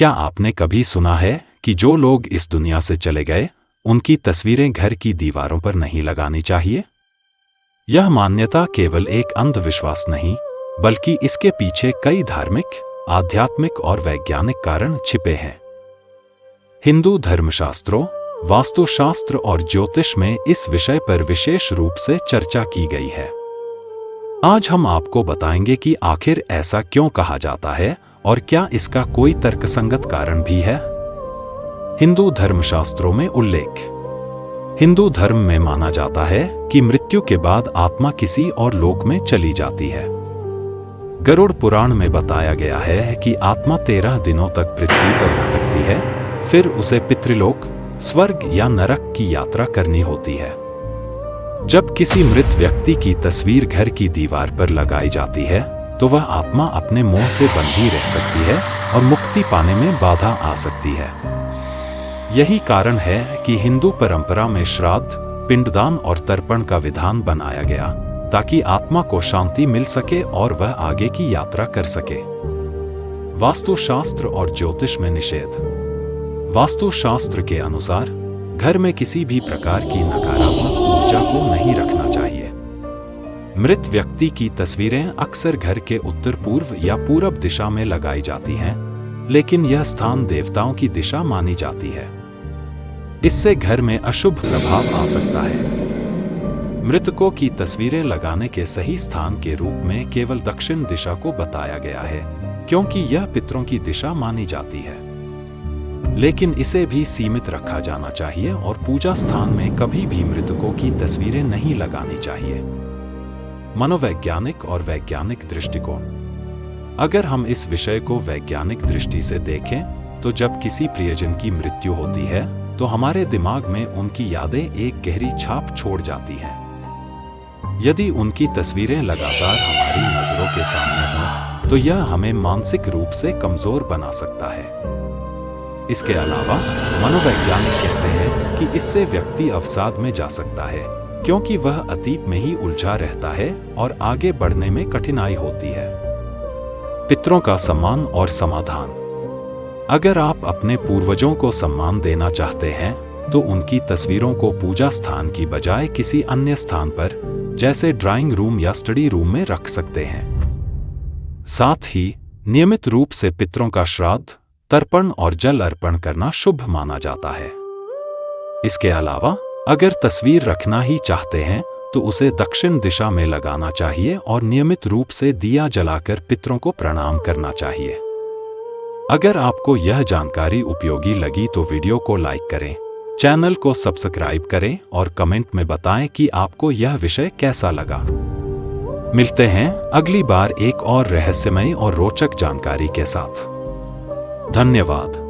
क्या आपने कभी सुना है कि जो लोग इस दुनिया से चले गए, उनकी तस्वीरें घर की दीवारों पर नहीं लगानी चाहिए? यह मान्यता केवल एक अंधविश्वास नहीं, बल्कि इसके पीछे कई धार्मिक, आध्यात्मिक और वैज्ञानिक कारण छिपे हैं। हिंदू धर्मशास्त्रों, वास्तुशास्त्र और ज्योतिष में इस विषय पर विशेष रूप से चर्चा की गई है। आज हम आपको बताएंगे कि आखिर ऐसा क्यों कहा जाता है और क्या इसका कोई तर्कसंगत कारण भी है। हिंदू धर्मशास्त्रों में उल्लेख। हिंदू धर्म में माना जाता है कि मृत्यु के बाद आत्मा किसी और लोक में चली जाती है। गरुड़ पुराण में बताया गया है कि आत्मा 13 दिनों तक पृथ्वी पर भटकती है, फिर उसे पितृलोक, स्वर्ग या नरक की यात्रा करनी होती है। जब किसी मृत व्यक्ति की तस्वीर घर की दीवार पर लगाई जाती है, तो वह आत्मा अपने मोह से बंधी रह सकती है और मुक्ति पाने में बाधा आ सकती है। यही कारण है कि हिंदू परंपरा में श्राद्ध, पिंडदान और तर्पण का विधान बनाया गया, ताकि आत्मा को शांति मिल सके और वह आगे की यात्रा कर सके। वास्तुशास्त्र और ज्योतिष में निषेध। वास्तुशास्त्र के अनुसार घर में किसी भी प्रकार की नकारात्मक ऊर्जा को नहीं रखना चाहिए। मृत व्यक्ति की तस्वीरें अक्सर घर के उत्तर पूर्व या पूरब दिशा में लगाई जाती हैं, लेकिन यह स्थान देवताओं की दिशा मानी जाती है। इससे घर में अशुभ प्रभाव आ सकता है। मृतकों की तस्वीरें लगाने के सही स्थान के रूप में केवल दक्षिण दिशा को बताया गया है, क्योंकि यह पितरों की दिशा मानी जाती है। लेकिन इसे भी सीमित रखा जाना चाहिए और पूजा स्थान में कभी भी मृतकों की तस्वीरें नहीं लगानी चाहिए। मनोवैज्ञानिक और वैज्ञानिक दृष्टिकोण। अगर हम इस विषय को वैज्ञानिक दृष्टि से देखें, तो जब किसी प्रियजन की मृत्यु होती है, तो हमारे दिमाग में उनकी यादें एक गहरी छाप छोड़ जाती हैं। यदि उनकी तस्वीरें लगातार हमारी नजरों के सामने हों, तो यह हमें मानसिक रूप से कमजोर बना सकता है। इसके अलावा मनोवैज्ञानिक कहते हैं कि इससे व्यक्ति अवसाद में जा सकता है, क्योंकि वह अतीत में ही उलझा रहता है और आगे बढ़ने में कठिनाई होती है। पितरों का सम्मान और समाधान। अगर आप अपने पूर्वजों को सम्मान देना चाहते हैं, तो उनकी तस्वीरों को पूजा स्थान की बजाय किसी अन्य स्थान पर, जैसे ड्राइंग रूम या स्टडी रूम में रख सकते हैं। साथ ही नियमित रूप से पितरों का श्राद्ध, तर्पण और जल अर्पण करना शुभ माना जाता है। इसके अलावा अगर तस्वीर रखना ही चाहते हैं, तो उसे दक्षिण दिशा में लगाना चाहिए और नियमित रूप से दिया जलाकर पितरों को प्रणाम करना चाहिए। अगर आपको यह जानकारी उपयोगी लगी तो वीडियो को लाइक करें, चैनल को सब्सक्राइब करें और कमेंट में बताएं कि आपको यह विषय कैसा लगा। मिलते हैं अगली बार एक और रहस्यमय और रोचक जानकारी के साथ। धन्यवाद।